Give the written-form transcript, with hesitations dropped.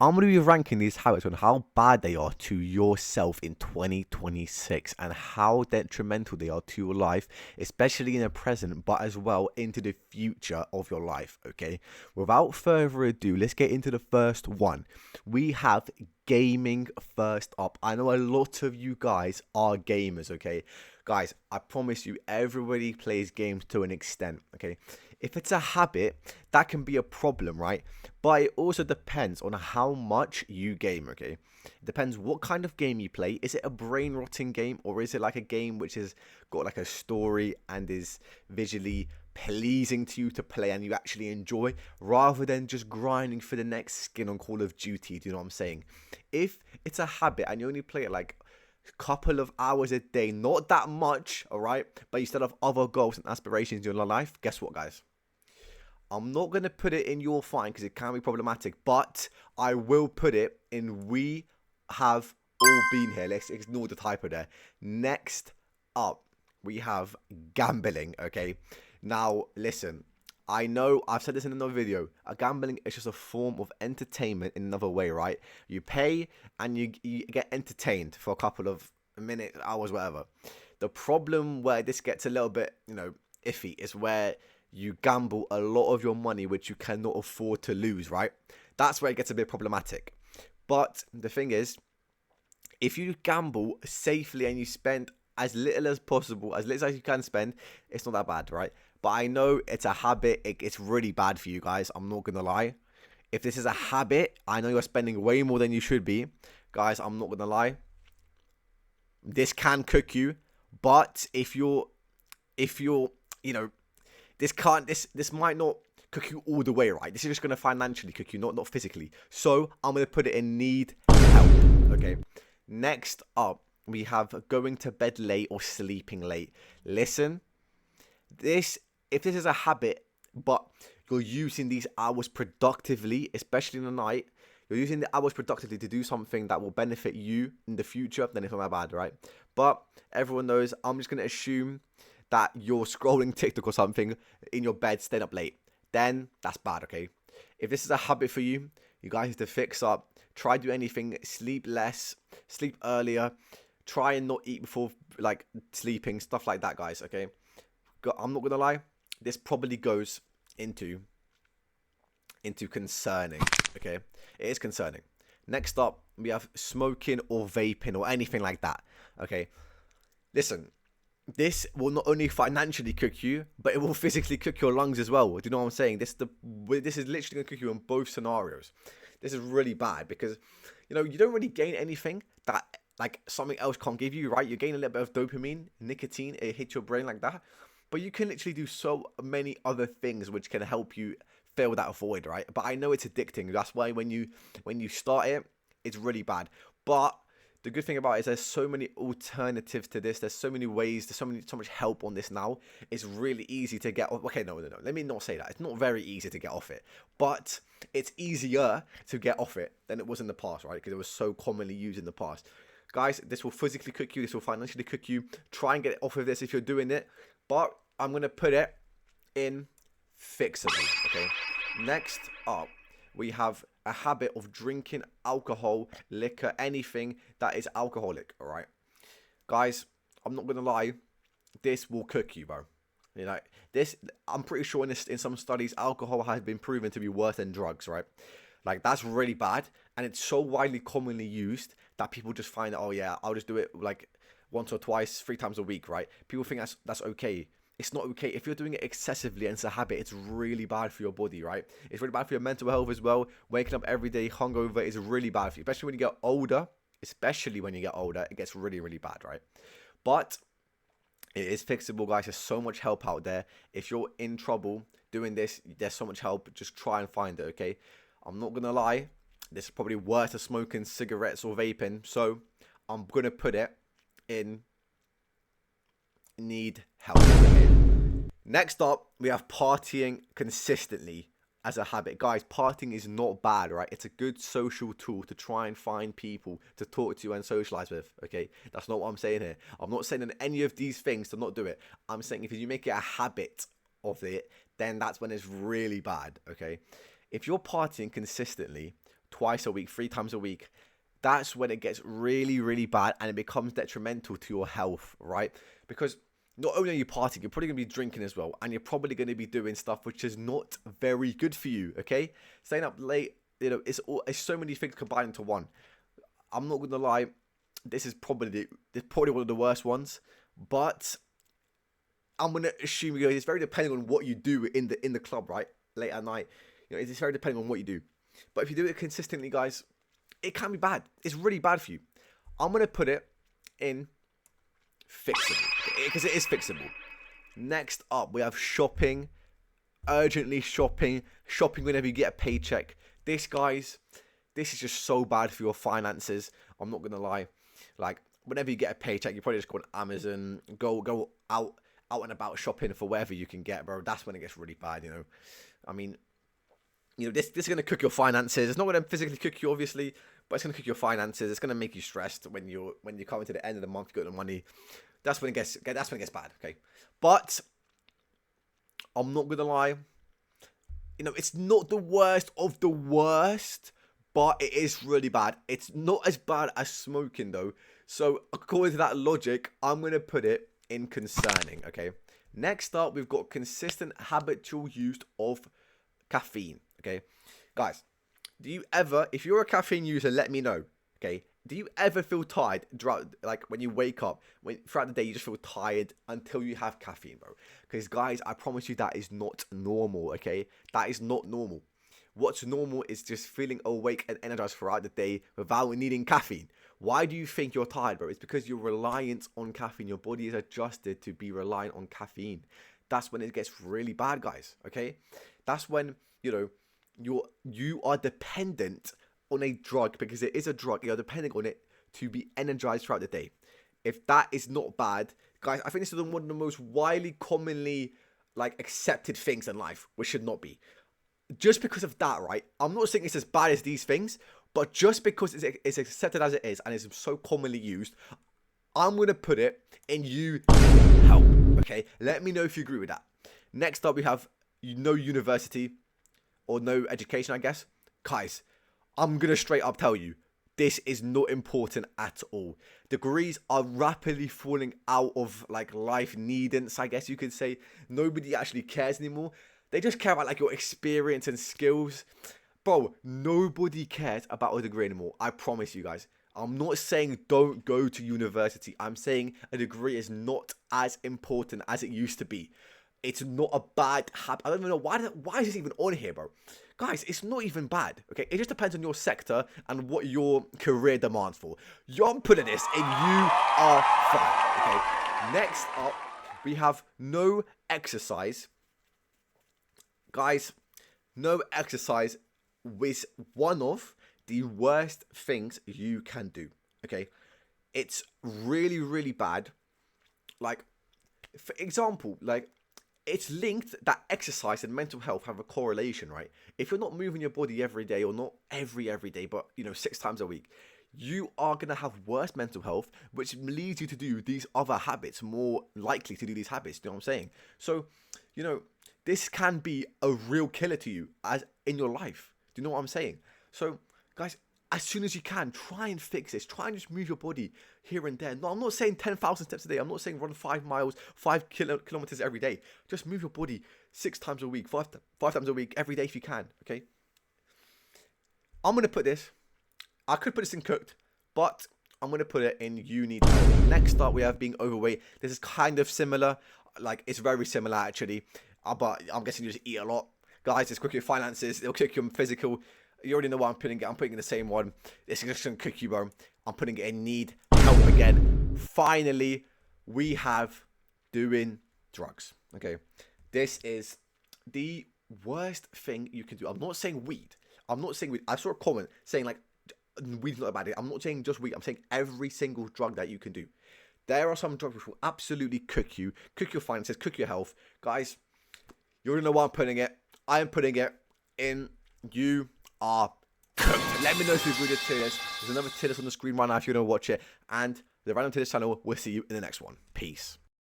I'm going to be ranking these habits on how bad they are to yourself in 2026 and how detrimental they are to your life, especially in the present, but as well into the future of your life. Okay. Without further ado, let's get into the first one. We have gaming first up. I know a lot of you guys are gamers. Okay. Guys, I promise you, everybody plays games to an extent. Okay. If it's a habit, that can be a problem, right? But it also depends on how much you game, okay? It depends what kind of game you play. Is it a brain rotting game, or is it like a game which has got like a story and is visually pleasing to you to play and you actually enjoy, rather than just grinding for the next skin on Call of Duty? Do you know what I'm saying? If it's a habit and you only play it like couple of hours a day, not that much, all right, but you still have other goals and aspirations in your life, guess what, guys? I'm not going to put it in your fine because it can be problematic, but I will put it in we have all been here. Let's ignore the typo there. Next up, we have gambling, okay? Now, listen, I know I've said this in another video. Gambling is just a form of entertainment in another way, right? You pay and you get entertained for a couple of minutes, hours, whatever. The problem where this gets a little bit, iffy is where you gamble a lot of your money which you cannot afford to lose, right? That's where it gets a bit problematic. But the thing is, if you gamble safely and you spend as little as possible, as little as you can spend, it's not that bad, right? But I know it's a habit. It's really bad for you guys. I'm not going to lie. If this is a habit, I know you're spending way more than you should be. Guys, I'm not going to lie. This can cook you. But if you're, this might not cook you all the way, right? This is just going to financially cook you, not physically. So I'm going to put it in need help, okay? Next up, we have going to bed late or sleeping late. Listen, if this is a habit, but you're using these hours productively, especially in the night, you're using the hours productively to do something that will benefit you in the future, then it's not that bad, right? But everyone knows, I'm just going to assume that you're scrolling TikTok or something in your bed, staying up late, then that's bad, okay? If this is a habit for you, you guys need to fix up. Try do anything, sleep less, sleep earlier, try and not eat before like sleeping, stuff like that, guys, okay? I'm not gonna lie, this probably goes into concerning, okay? It is concerning. Next up, we have smoking or vaping or anything like that, okay? Listen, this will not only financially cook you, but it will physically cook your lungs as well. Do you know what I'm saying? This is literally going to cook you in both scenarios. This is really bad because, you don't really gain anything that like something else can't give you, right? You gain a little bit of dopamine, nicotine, it hits your brain like that. But you can literally do so many other things which can help you fill that void, right? But I know it's addicting. That's why when you start it, it's really bad. But the good thing about it is there's so many alternatives to this. There's so many ways. There's so much help on this now. It's really easy to get off. Okay, no. Let me not say that. It's not very easy to get off it. But it's easier to get off it than it was in the past, right? Because it was so commonly used in the past. Guys, this will physically cook you. This will financially cook you. Try and get off of this if you're doing it. But I'm going to put it in fixable, okay? Next up, we have a habit of drinking alcohol, liquor, anything that is alcoholic, all right? Guys, I'm not going to lie, this will cook you, bro. I'm pretty sure in some studies, alcohol has been proven to be worse than drugs, right? Like, that's really bad, and it's so widely commonly used that people just find that, oh yeah, I'll just do it like once or twice, 3 times a week, right? People think that's okay. It's not okay. If you're doing it excessively and it's a habit, it's really bad for your body, right? It's really bad for your mental health as well. Waking up every day hungover is really bad for you, especially when you get older. It gets really, really bad, right? But it is fixable, guys. There's so much help out there. If you're in trouble doing this, there's so much help. Just try and find it, okay? I'm not going to lie. This is probably worse than smoking cigarettes or vaping. So I'm going to put it in need help. Okay? Next up, we have partying consistently as a habit. Guys, partying is not bad, right? It's a good social tool to try and find people to talk to and socialize with, okay? That's not what I'm saying here. I'm not saying in any of these things to not do it. I'm saying if you make it a habit of it, then that's when it's really bad, okay? If you're partying consistently, twice a week, 3 times a week, that's when it gets really, really bad and it becomes detrimental to your health, right? Because not only are you partying, you're probably going to be drinking as well, and you're probably going to be doing stuff which is not very good for you, okay? Staying up late, it's so many things combined into one. I'm not going to lie, this is probably one of the worst ones, but I'm going to assume it's very depending on what you do in the club, right? Late at night, it's very depending on what you do. But if you do it consistently, guys, it can be bad. It's really bad for you. I'm going to put it in fixable, because it is fixable. Next up, we have shopping. Urgently shopping whenever you get a paycheck. This, guys, this is just so bad for your finances. I'm not going to lie. Like, whenever you get a paycheck, you probably just go on Amazon, go out and about shopping for whatever you can get, bro. That's when it gets really bad, I mean, this is going to cook your finances. It's not going to physically cook you, obviously, but it's going to cook your finances. It's going to make you stressed when you're coming to the end of the month, you got the money. That's when it gets bad, okay? But I'm not going to lie. It's not the worst of the worst, but it is really bad. It's not as bad as smoking, though. So according to that logic, I'm going to put it in concerning, okay? Next up, we've got consistent habitual use of caffeine, okay? Guys, do you ever, if you're a caffeine user, let me know, okay? Do you ever feel tired, like when you wake up, throughout the day you just feel tired until you have caffeine, bro? Because guys, I promise you that is not normal, okay? That is not normal. What's normal is just feeling awake and energized throughout the day without needing caffeine. Why do you think you're tired, bro? It's because you're reliant on caffeine. Your body is adjusted to be reliant on caffeine. That's when it gets really bad, guys, okay? That's when, you are dependent on a drug, because it is a drug. You're depending on it to be energized throughout the day. If that is not bad, guys, I think this is one of the most widely commonly accepted things in life, which should not be. Just because of that, right? I'm not saying it's as bad as these things, but just because it's accepted as it is and it's so commonly used, I'm going to put it in you help, okay? Let me know if you agree with that. Next up, we have no university or no education, I guess. Guys, I'm going to straight up tell you, this is not important at all. Degrees are rapidly falling out of life needance, I guess you could say. Nobody actually cares anymore. They just care about your experience and skills. Bro, nobody cares about a degree anymore. I promise you guys. I'm not saying don't go to university. I'm saying a degree is not as important as it used to be. It's not a bad habit. I don't even know why is this even on here, bro? Guys, it's not even bad, okay? It just depends on your sector and what your career demands for. I'm putting this and you are fine, okay? Next up, we have no exercise. Guys, no exercise is one of the worst things you can do, okay? It's really, really bad. For example, it's linked that exercise and mental health have a correlation, right? If you're not moving your body every day, or not every day, but 6 times a week, you are going to have worse mental health, which leads you to do these other habits, more likely to do these habits, you know what I'm saying? So, this can be a real killer to you as in your life. Do you know what I'm saying? So, guys, as soon as you can, try and fix this. Try and just move your body here and there. No, I'm not saying 10,000 steps a day. I'm not saying run 5 miles, 5 kilometers every day. Just move your body 6 times a week, 5 times a week, every day if you can, okay? I'm going to put this. I could put this in cooked, but I'm going to put it in you need help. Next up, we have being overweight. This is kind of similar. It's very similar, actually. But I'm guessing you just eat a lot. Guys, it's cook your finances. It'll cook your physical. You already know what I'm putting it. I'm putting in the same one. This is just going to cook you, bro. I'm putting it in need help again. Finally, we have doing drugs. Okay. This is the worst thing you can do. I'm not saying weed. I saw a comment saying weed's not a bad idea. I'm not saying just weed. I'm saying every single drug that you can do. There are some drugs which will absolutely cook you, cook your finances, cook your health. Guys, you already know where I'm putting it. I am putting it in you are cooked. Let me know if you've read a tier list. There's another tier list on the screen right now if you want to watch it. And the random tier list channel, we'll see you in the next one. Peace.